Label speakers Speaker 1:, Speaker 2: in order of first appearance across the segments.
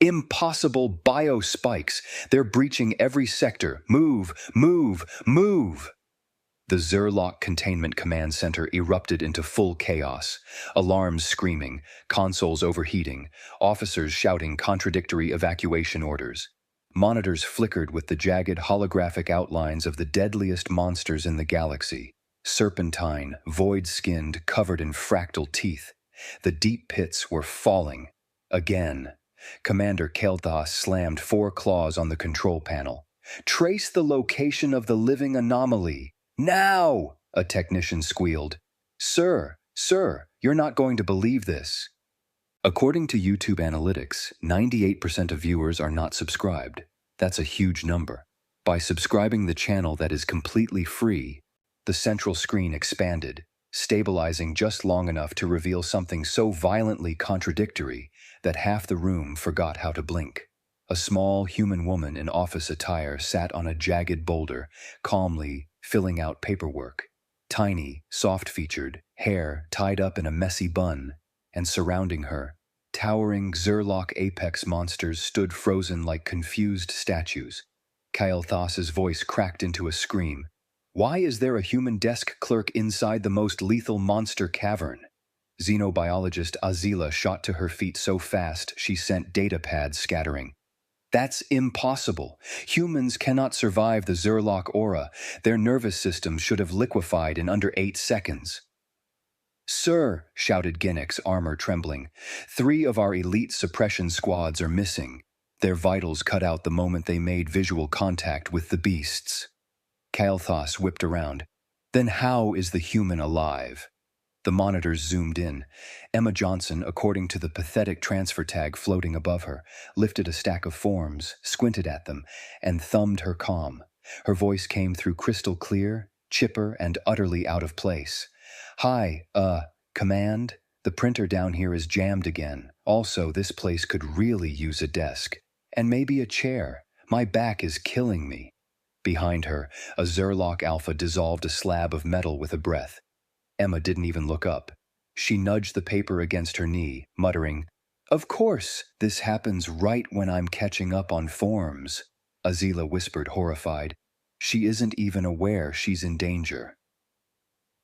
Speaker 1: Impossible biospikes. They're breaching every sector. Move, move, move. The Zerlock Containment Command Center erupted into full chaos. Alarms screaming, consoles overheating, officers shouting contradictory evacuation orders. Monitors flickered with the jagged holographic outlines of the deadliest monsters in the galaxy. Serpentine, void-skinned, covered in fractal teeth. The deep pits were falling. Again. Commander Kel'Thas slammed 4 claws on the control panel. "Trace the location of the living anomaly. Now!" a technician squealed. Sir, you're not going to believe this." According to YouTube analytics, 98% of viewers are not subscribed. That's a huge number. By subscribing the channel that is completely free, the central screen expanded, stabilizing just long enough to reveal something so violently contradictory that half the room forgot how to blink. A small human woman in office attire sat on a jagged boulder, calmly filling out paperwork. Tiny, soft-featured, hair tied up in a messy bun, and surrounding her, towering Zerlock apex monsters stood frozen like confused statues. Kel'Thas's voice cracked into a scream. "Why is there a human desk clerk inside the most lethal monster cavern?" Xenobiologist Azila shot to her feet so fast she sent data pads scattering. "That's impossible. Humans cannot survive the Zerlock aura. Their nervous systems should have liquefied in under 8 seconds. "Sir," shouted Ginnick's armor trembling, "3 of our elite suppression squads are missing. Their vitals cut out the moment they made visual contact with the beasts." Kel'Thas whipped around. "Then how is the human alive?" The monitors zoomed in. Emma Johnson, according to the pathetic transfer tag floating above her, lifted a stack of forms, squinted at them, and thumbed her comm. Her voice came through crystal clear, chipper, and utterly out of place. "Hi, Command? The printer down here is jammed again. Also, this place could really use a desk. And maybe a chair. My back is killing me." Behind her, a Zerlock Alpha dissolved a slab of metal with a breath. Emma didn't even look up. She nudged the paper against her knee, muttering, "Of course, this happens right when I'm catching up on forms." Azila whispered, horrified. "She isn't even aware she's in danger."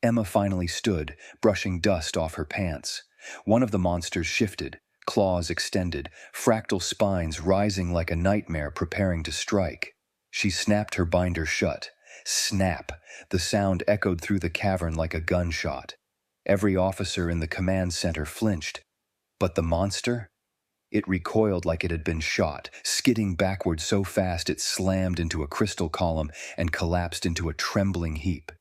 Speaker 1: Emma finally stood, brushing dust off her pants. One of the monsters shifted, claws extended, fractal spines rising like a nightmare preparing to strike. She snapped her binder shut. Snap! The sound echoed through the cavern like a gunshot. Every officer in the command center flinched. But the monster? It recoiled like it had been shot, skidding backward so fast it slammed into a crystal column and collapsed into a trembling heap.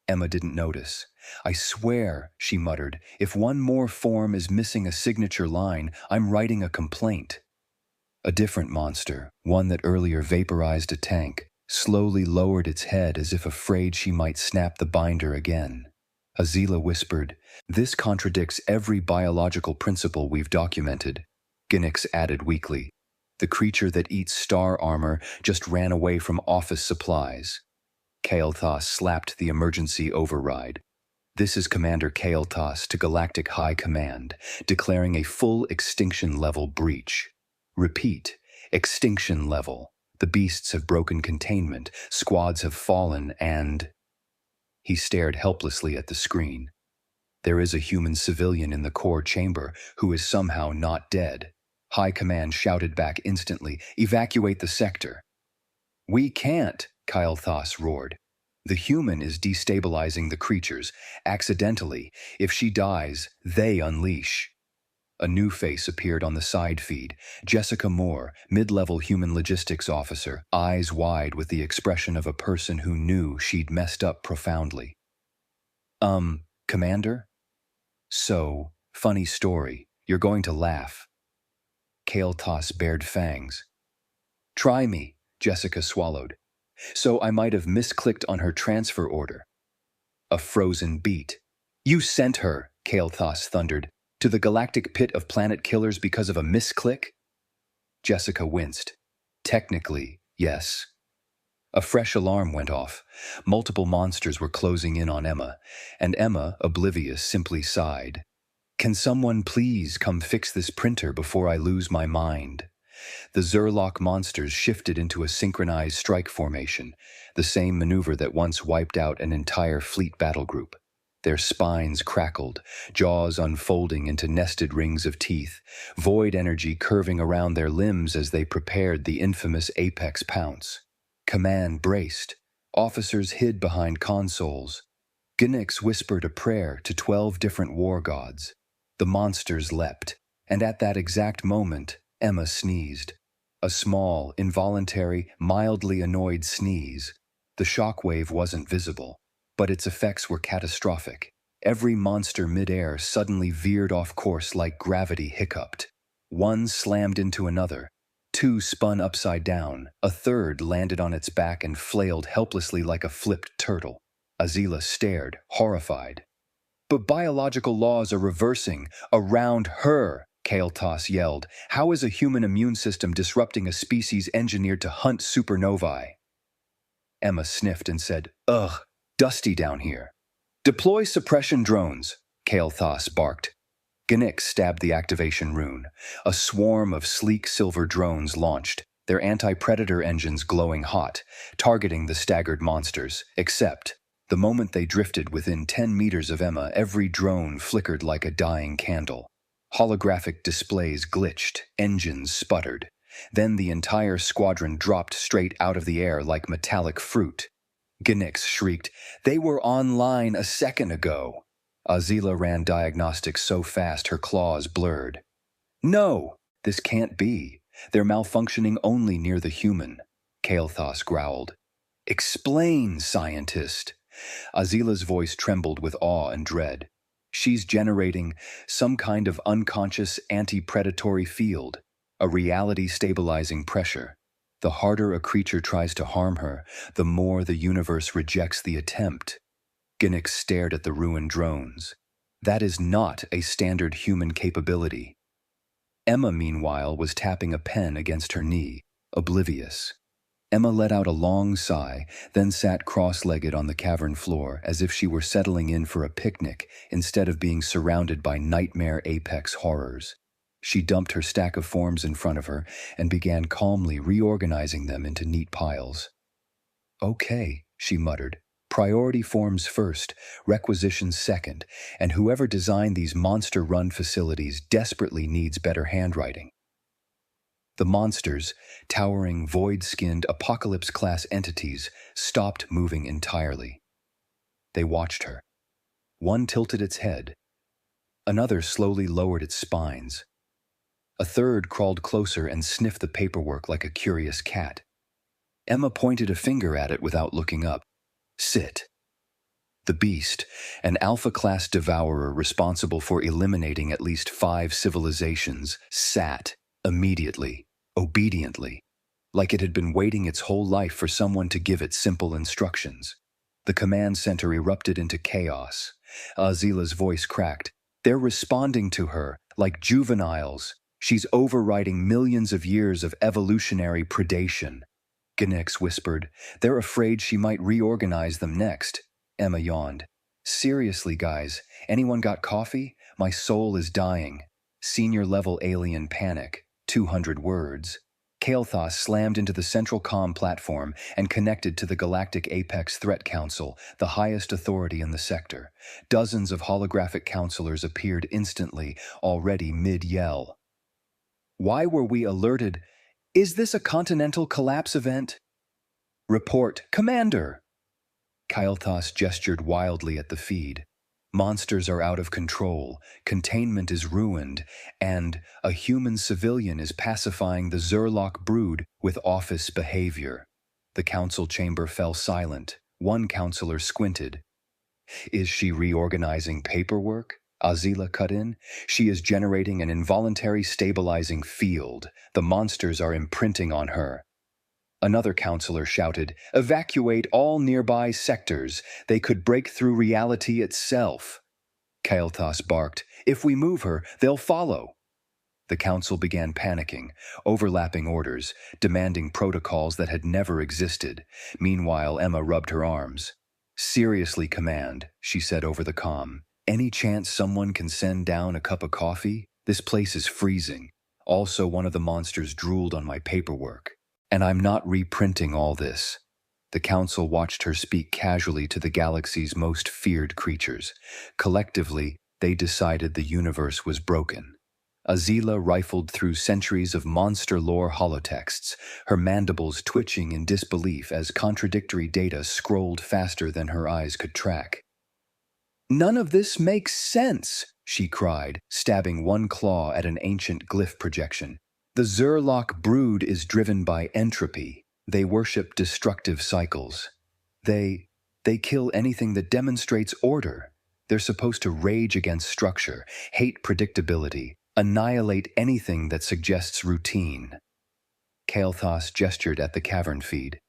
Speaker 1: Emma didn't notice. "I swear," she muttered, "if one more form is missing a signature line, I'm writing a complaint." A different monster, one that earlier vaporized a tank, slowly lowered its head as if afraid she might snap the binder again. Azila whispered, "This contradicts every biological principle we've documented." Ginnick's added weakly, "The creature that eats star armor just ran away from office supplies." Kel'Thas slapped the emergency override. "This is Commander Kel'Thas to Galactic High Command, declaring a full extinction level breach. Repeat, extinction level. The beasts have broken containment, squads have fallen, and..." He stared helplessly at the screen. "There is a human civilian in the core chamber who is somehow not dead." High Command shouted back instantly, "Evacuate the sector." "We can't," Kel'Thas roared. "The human is destabilizing the creatures. Accidentally. If she dies, they unleash." A new face appeared on the side feed. Jessica Moore, mid-level human logistics officer, eyes wide with the expression of a person who knew she'd messed up profoundly. Commander? So, funny story. You're going to laugh." Kel'Thas bared fangs. "Try me," Jessica swallowed. "So I might have misclicked on her transfer order." A frozen beat. "You sent her," Kel'Thas thundered, "to the galactic pit of planet killers because of a misclick?" Jessica winced. "Technically, yes." A fresh alarm went off. Multiple monsters were closing in on Emma, and Emma, oblivious, simply sighed. Can someone please come fix this printer before I lose my mind? The Zerlock monsters shifted into a synchronized strike formation, the same maneuver that once wiped out an entire fleet battle group. Their spines crackled, jaws unfolding into nested rings of teeth, void energy curving around their limbs as they prepared the infamous apex pounce. Command braced. Officers hid behind consoles. Gnix whispered a prayer to 12 different war gods. The monsters leapt, and at that exact moment, Emma sneezed. A small, involuntary, mildly annoyed sneeze. The shockwave wasn't visible, but its effects were catastrophic. Every monster midair suddenly veered off course like gravity hiccuped. One slammed into another. Two spun upside down. A third landed on its back and flailed helplessly like a flipped turtle. Azila stared, horrified. But biological laws are reversing around her, Kael'thas yelled. How is a human immune system disrupting a species engineered to hunt supernovae? Emma sniffed and said, Ugh, dusty down here. Deploy suppression drones, Kael'thas barked. Gnix stabbed the activation rune. A swarm of sleek silver drones launched, their anti-predator engines glowing hot, targeting the staggered monsters, except the moment they drifted within 10 meters of Emma, every drone flickered like a dying candle. Holographic displays glitched, engines sputtered. Then the entire squadron dropped straight out of the air like metallic fruit. Gnix shrieked, They were online a second ago. Azila ran diagnostics so fast her claws blurred. No, this can't be. They're malfunctioning only near the human, Kael'thas growled. Explain, scientist. Azila's voice trembled with awe and dread. She's generating some kind of unconscious anti-predatory field, a reality-stabilizing pressure. The harder a creature tries to harm her, the more the universe rejects the attempt. Gnix stared at the ruined drones. That is not a standard human capability. Emma, meanwhile, was tapping a pen against her knee, oblivious. Emma let out a long sigh, then sat cross-legged on the cavern floor as if she were settling in for a picnic instead of being surrounded by nightmare apex horrors. She dumped her stack of forms in front of her and began calmly reorganizing them into neat piles. Okay, she muttered. Priority forms first, requisitions second, and whoever designed these monster-run facilities desperately needs better handwriting. The monsters, towering, void-skinned, apocalypse-class entities, stopped moving entirely. They watched her. One tilted its head. Another slowly lowered its spines. A third crawled closer and sniffed the paperwork like a curious cat. Emma pointed a finger at it without looking up. Sit. The beast, an alpha-class devourer responsible for eliminating at least 5 civilizations, sat, immediately, obediently, like it had been waiting its whole life for someone to give it simple instructions. The command center erupted into chaos. Azila's voice cracked. They're responding to her, like juveniles. She's overriding millions of years of evolutionary predation. Gnix whispered, They're afraid she might reorganize them next. Emma yawned. Seriously, guys, anyone got coffee? My soul is dying. Senior-level alien panic. 200 words. Kael'thas slammed into the central comm platform and connected to the Galactic Apex Threat Council, the highest authority in the sector. Dozens of holographic counselors appeared instantly, already mid-yell. Why were we alerted? Is this a continental collapse event? Report, Commander! Kael'thas gestured wildly at the feed. Monsters are out of control, containment is ruined, and a human civilian is pacifying the Zerlock brood with office behavior. The council chamber fell silent. One counselor squinted. Is she reorganizing paperwork? Azila cut in. She is generating an involuntary stabilizing field. The monsters are imprinting on her. Another counselor shouted, Evacuate all nearby sectors. They could break through reality itself. Kael'thas barked, If we move her, they'll follow. The council began panicking, overlapping orders, demanding protocols that had never existed. Meanwhile, Emma rubbed her arms. Seriously, Command, she said over the comm. Any chance someone can send down a cup of coffee? This place is freezing. Also, one of the monsters drooled on my paperwork. And I'm not reprinting all this. The council watched her speak casually to the galaxy's most feared creatures. Collectively, they decided the universe was broken. Azila rifled through centuries of monster lore holotexts, her mandibles twitching in disbelief as contradictory data scrolled faster than her eyes could track. "None of this makes sense," she cried, stabbing one claw at an ancient glyph projection. "The Zurlock brood is driven by entropy. They worship destructive cycles. They kill anything that demonstrates order. They're supposed to rage against structure, hate predictability, annihilate anything that suggests routine." Kael'thas gestured at the cavern feed.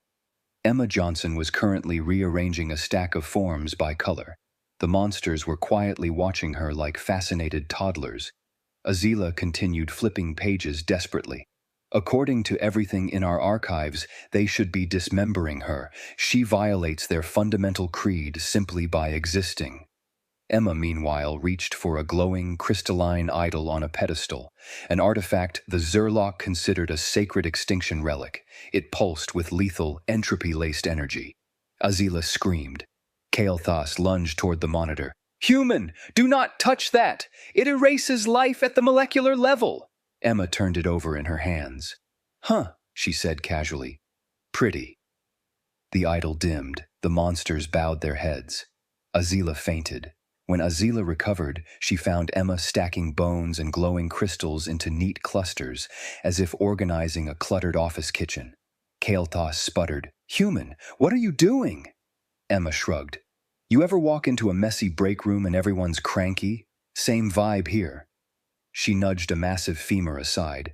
Speaker 1: Emma Johnson was currently rearranging a stack of forms by color. The monsters were quietly watching her like fascinated toddlers. Azila continued flipping pages desperately. "According to everything in our archives, they should be dismembering her. She violates their fundamental creed simply by existing." Emma, meanwhile, reached for a glowing, crystalline idol on a pedestal, an artifact the Zurlock considered a sacred extinction relic. It pulsed with lethal, entropy-laced energy. Azila screamed. Kael'thas lunged toward the monitor. "Human, do not touch that! It erases life at the molecular level!" Emma turned it over in her hands. "Huh," she said casually. "Pretty." The idol dimmed. The monsters bowed their heads. Azila fainted. When Azila recovered, she found Emma stacking bones and glowing crystals into neat clusters, as if organizing a cluttered office kitchen. Kael'thas sputtered, "Human, what are you doing?" Emma shrugged. "You ever walk into a messy break room and everyone's cranky? Same vibe here." She nudged a massive femur aside.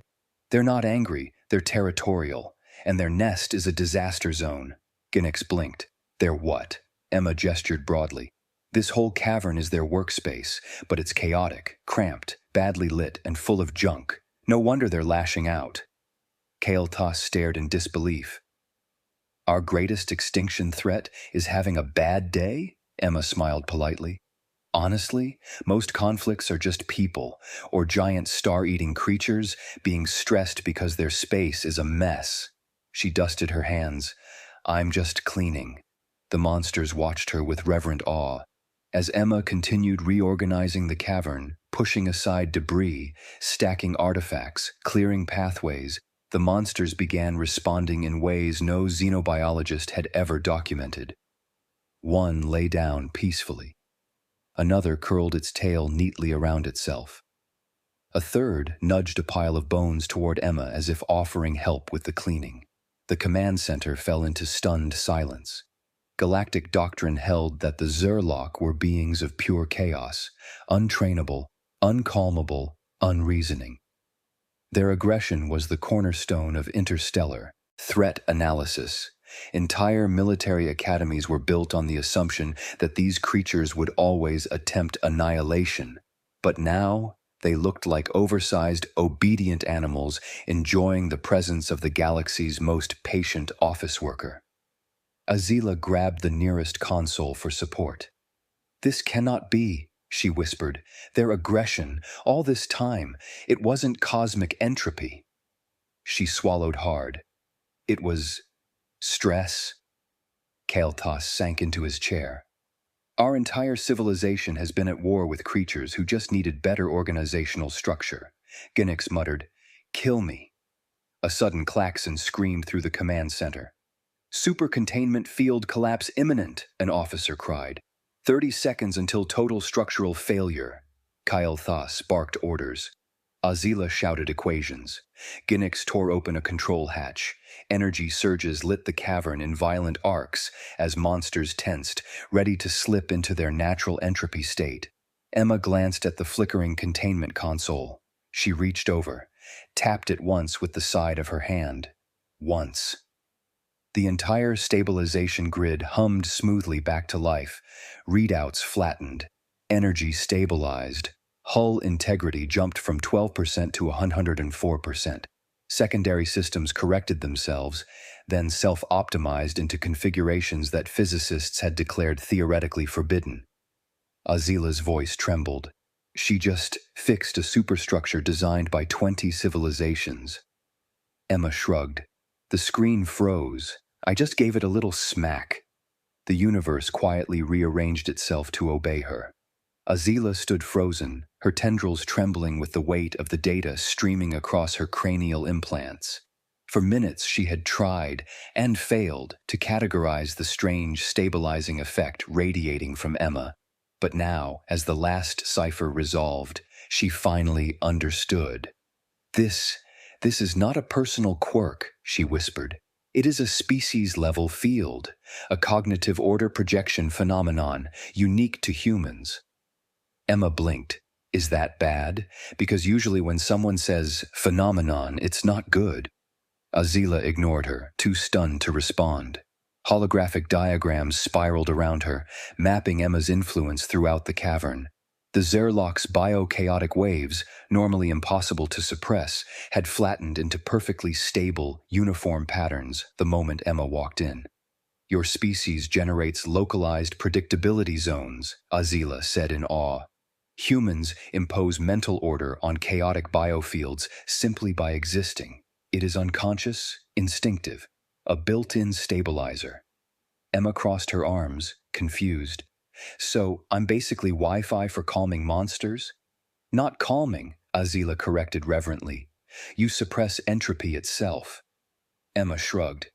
Speaker 1: "They're not angry, they're territorial, and their nest is a disaster zone." Ginix blinked. "They're what?" Emma gestured broadly. "This whole cavern is their workspace, but it's chaotic, cramped, badly lit, and full of junk. No wonder they're lashing out." Kael'thas stared in disbelief. "Our greatest extinction threat is having a bad day?" Emma smiled politely. "Honestly, most conflicts are just people, or giant star-eating creatures being stressed because their space is a mess." She dusted her hands. "I'm just cleaning." The monsters watched her with reverent awe. As Emma continued reorganizing the cavern, pushing aside debris, stacking artifacts, clearing pathways, the monsters began responding in ways no xenobiologist had ever documented. One lay down peacefully. Another curled its tail neatly around itself. A third nudged a pile of bones toward Emma as if offering help with the cleaning. The command center fell into stunned silence. Galactic doctrine held that the Zurlock were beings of pure chaos, untrainable, uncalmable, unreasoning. Their aggression was the cornerstone of interstellar threat analysis. Entire military academies were built on the assumption that these creatures would always attempt annihilation. But now, they looked like oversized, obedient animals enjoying the presence of the galaxy's most patient office worker. Azila grabbed the nearest console for support. "This cannot be," she whispered. "Their aggression, all this time, it wasn't cosmic entropy." She swallowed hard. It was stress. Kael'thas sank into his chair. "Our entire civilization has been at war with creatures who just needed better organizational structure." Ginix muttered, "Kill me." A sudden klaxon screamed through the command center. "Super containment field collapse imminent," an officer cried. 30 seconds until total structural failure." Kael'thas barked orders. Azila shouted equations. Ginix tore open a control hatch. Energy surges lit the cavern in violent arcs as monsters tensed, ready to slip into their natural entropy state. Emma glanced at the flickering containment console. She reached over, tapped it once with the side of her hand. Once. The entire stabilization grid hummed smoothly back to life. Readouts flattened. Energy stabilized. Hull integrity jumped from 12% to 104%. Secondary systems corrected themselves, then self-optimized into configurations that physicists had declared theoretically forbidden. Azila's voice trembled. She just fixed a superstructure designed by 20 civilizations. Emma shrugged. The screen froze. I just gave it a little smack. The universe quietly rearranged itself to obey her. Azila stood frozen, her tendrils trembling with the weight of the data streaming across her cranial implants. For minutes she had tried, and failed, to categorize the strange stabilizing effect radiating from Emma. But now, as the last cipher resolved, she finally understood. This is not a personal quirk, she whispered. It is a species-level field, a cognitive order projection phenomenon unique to humans. Emma blinked. Is that bad? Because usually when someone says phenomenon, it's not good. Azila ignored her, too stunned to respond. Holographic diagrams spiraled around her, mapping Emma's influence throughout the cavern. The Zerlock's biochaotic waves, normally impossible to suppress, had flattened into perfectly stable, uniform patterns the moment Emma walked in. Your species generates localized predictability zones, Azila said in awe. Humans impose mental order on chaotic biofields simply by existing. It is unconscious, instinctive, a built-in stabilizer. Emma crossed her arms, confused. So, I'm basically Wi-Fi for calming monsters? Not calming, Azila corrected reverently. You suppress entropy itself. Emma shrugged.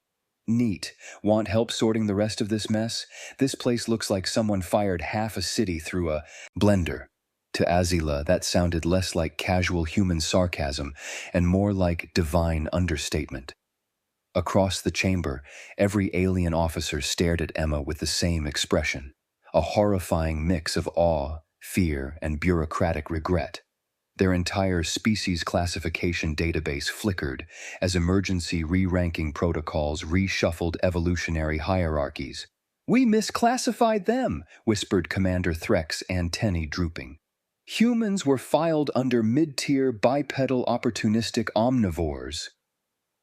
Speaker 1: Neat. Want help sorting the rest of this mess? This place looks like someone fired half a city through a blender. To Azila, that sounded less like casual human sarcasm and more like divine understatement. Across the chamber, every alien officer stared at Emma with the same expression, a horrifying mix of awe, fear, and bureaucratic regret. Their entire species classification database flickered as emergency re-ranking protocols reshuffled evolutionary hierarchies. We misclassified them, whispered Commander Threx, antennae drooping. Humans were filed under mid-tier bipedal opportunistic omnivores.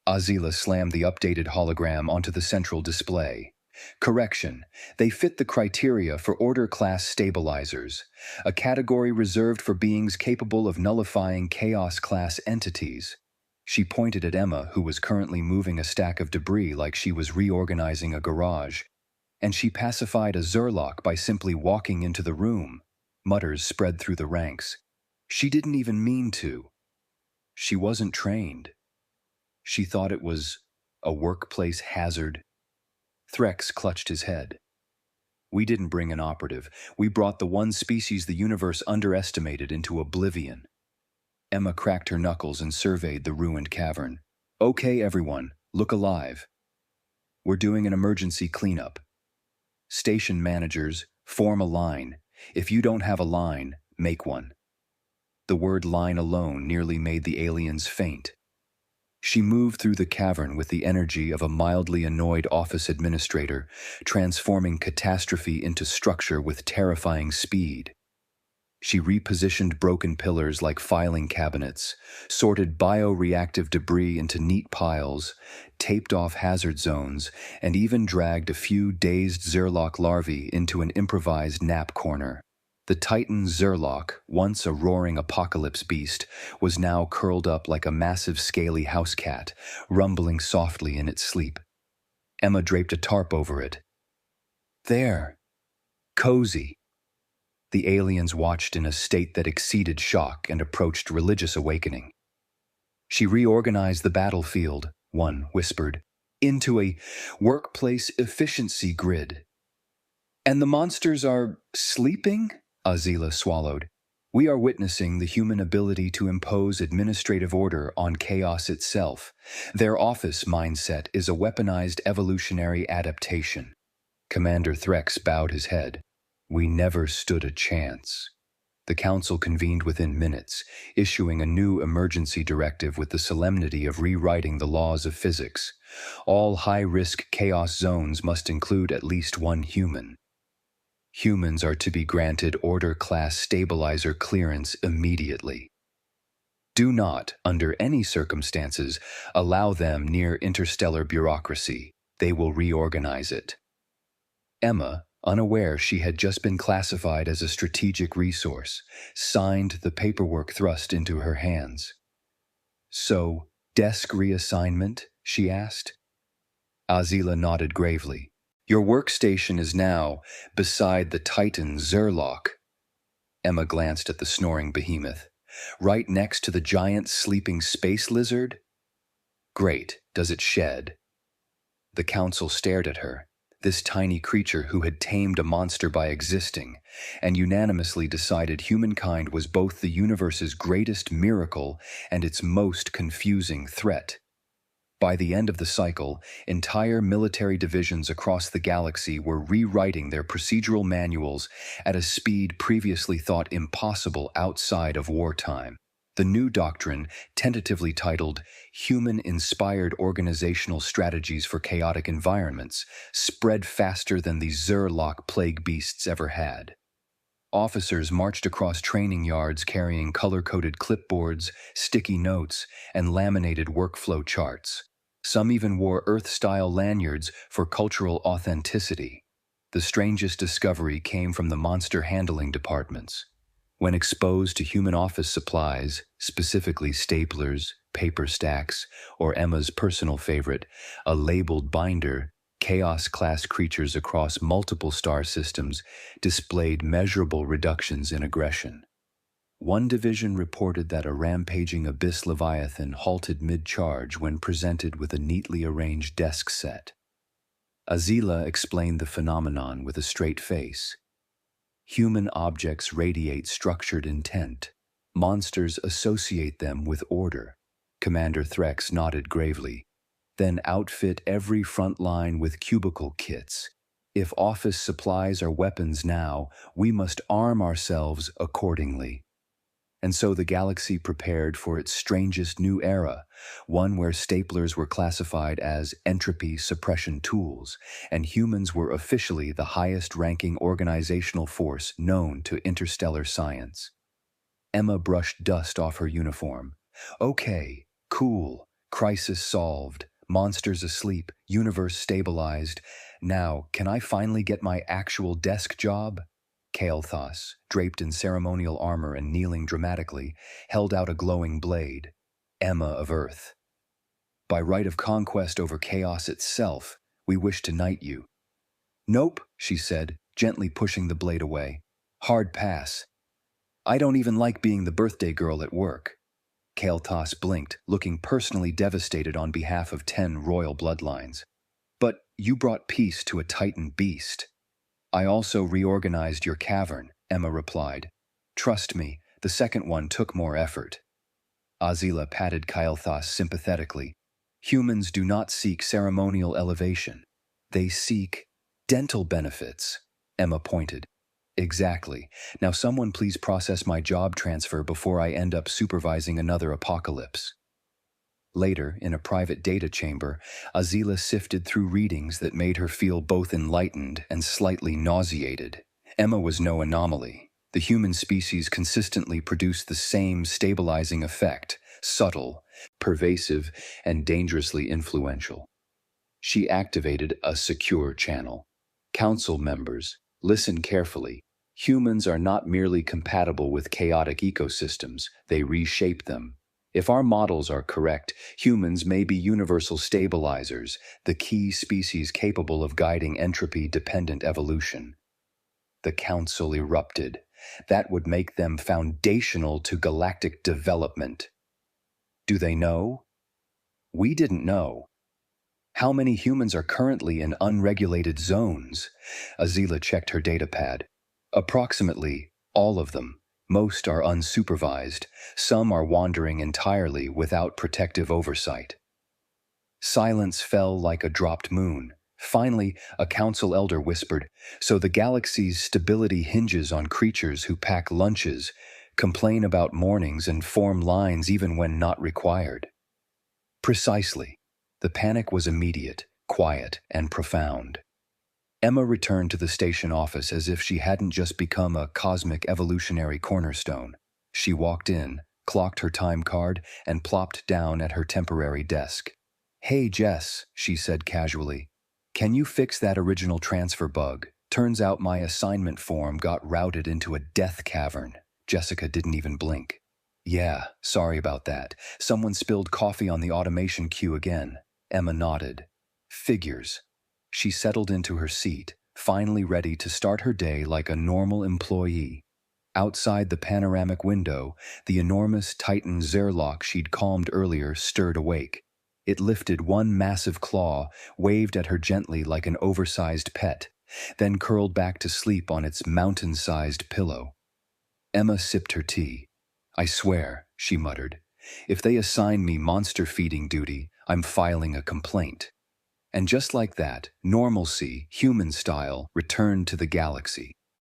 Speaker 1: Azila slammed the updated hologram onto the central display. Correction, they fit the criteria for order-class stabilizers, a category reserved for beings capable of nullifying chaos-class entities. She pointed at Emma, who was currently moving a stack of debris like she was reorganizing a garage. And she pacified a Zerlock by simply walking into the room. Mutters spread through the ranks. She didn't even mean to. She wasn't trained. She thought it was a workplace hazard. Threx clutched his head. We didn't bring an operative. We brought the one species the universe underestimated into oblivion. Emma cracked her knuckles and surveyed the ruined cavern. Okay, everyone, look alive. We're doing an emergency cleanup. Station managers, form a line. If you don't have a line, make one. The word line alone nearly made the aliens faint. She moved through the cavern with the energy of a mildly annoyed office administrator, transforming catastrophe into structure with terrifying speed. She repositioned broken pillars like filing cabinets, sorted bioreactive debris into neat piles, taped off hazard zones, and even dragged a few dazed Zerlock larvae into an improvised nap corner. The Titan Zerlock, once a roaring apocalypse beast, was now curled up like a massive scaly house cat, rumbling softly in its sleep. Emma draped a tarp over it. There. Cozy. The aliens watched in a state that exceeded shock and approached religious awakening. She reorganized the battlefield, one whispered, into a workplace efficiency grid. And the monsters are sleeping? Azila swallowed. We are witnessing the human ability to impose administrative order on chaos itself. Their office mindset is a weaponized evolutionary adaptation. Commander Threx bowed his head. We never stood a chance. The council convened within minutes, issuing a new emergency directive with the solemnity of rewriting the laws of physics. All high-risk chaos zones must include at least one human. Humans are to be granted order-class stabilizer clearance immediately. Do not, under any circumstances, allow them near interstellar bureaucracy. They will reorganize it. Emma, Unaware she had just been classified as a strategic resource, signed the paperwork thrust into her hands. "So, desk reassignment?" she asked. Azila nodded gravely. "Your workstation is now beside the Titan Zerlock." Emma glanced at the snoring behemoth. "Right next to the giant sleeping space lizard?" "Great. Does it shed?" The council stared at her, this tiny creature who had tamed a monster by existing, and unanimously decided humankind was both the universe's greatest miracle and its most confusing threat. By the end of the cycle, entire military divisions across the galaxy were rewriting their procedural manuals at a speed previously thought impossible outside of wartime. The new doctrine, tentatively titled Human-Inspired Organizational Strategies for Chaotic Environments, spread faster than the Zerlock plague beasts ever had. Officers marched across training yards carrying color-coded clipboards, sticky notes, and laminated workflow charts. Some even wore Earth-style lanyards for cultural authenticity. The strangest discovery came from the monster handling departments. When exposed to human office supplies, specifically staplers, paper stacks, or Emma's personal favorite, a labeled binder, Chaos-class creatures across multiple star systems displayed measurable reductions in aggression. One division reported that a rampaging abyss leviathan halted mid-charge when presented with a neatly arranged desk set. Azila explained the phenomenon with a straight face. Human objects radiate structured intent. Monsters associate them with order. Commander Threx nodded gravely. Then outfit every front line with cubicle kits. If office supplies are weapons now, we must arm ourselves accordingly. And so the galaxy prepared for its strangest new era, one where staplers were classified as entropy suppression tools, and humans were officially the highest-ranking organizational force known to interstellar science. Emma brushed dust off her uniform. "Okay, cool, crisis solved, monsters asleep, universe stabilized. Now, can I finally get my actual desk job?" Kael'thas, draped in ceremonial armor and kneeling dramatically, held out a glowing blade. "Emma of Earth. By right of conquest over chaos itself, we wish to knight you." "Nope," she said, gently pushing the blade away. "Hard pass. I don't even like being the birthday girl at work." Kael'thas blinked, looking personally devastated on behalf of 10 royal bloodlines. "But you brought peace to a Titan beast." "I also reorganized your cavern," Emma replied. "Trust me, the second one took more effort." Azila patted Kael'thas sympathetically. "Humans do not seek ceremonial elevation. They seek dental benefits," Emma pointed. "Exactly. Now someone please process my job transfer before I end up supervising another apocalypse." Later, in a private data chamber, Azila sifted through readings that made her feel both enlightened and slightly nauseated. Emma was no anomaly. The human species consistently produced the same stabilizing effect, subtle, pervasive, and dangerously influential. She activated a secure channel. "Council members, listen carefully. Humans are not merely compatible with chaotic ecosystems, they reshape them. If our models are correct, humans may be universal stabilizers, the key species capable of guiding entropy-dependent evolution." The council erupted. That would make them foundational to galactic development. "Do they know?" "We didn't know." "How many humans are currently in unregulated zones?" Azila checked her datapad. "Approximately all of them. Most are unsupervised. Some are wandering entirely without protective oversight." Silence fell like a dropped moon. Finally, a council elder whispered, "So the galaxy's stability hinges on creatures who pack lunches, complain about mornings, and form lines even when not required." Precisely. The panic was immediate, quiet, and profound. Emma returned to the station office as if she hadn't just become a cosmic evolutionary cornerstone. She walked in, clocked her time card, and plopped down at her temporary desk. "Hey, Jess," she said casually. "Can you fix that original transfer bug? Turns out my assignment form got routed into a death cavern. Jessica didn't even blink. Yeah, sorry about that. Someone spilled coffee on the automation queue again. Emma nodded. Figures. She settled into her seat, finally ready to start her day like a normal employee. Outside the panoramic window, the enormous Titan Zerlock she'd calmed earlier stirred awake. It lifted one massive claw, waved at her gently like an oversized pet, then curled back to sleep on its mountain-sized pillow. Emma sipped her tea. I swear, she muttered, if they assign me monster-feeding duty, I'm filing a complaint. And just like that, normalcy, human style, returned to the galaxy.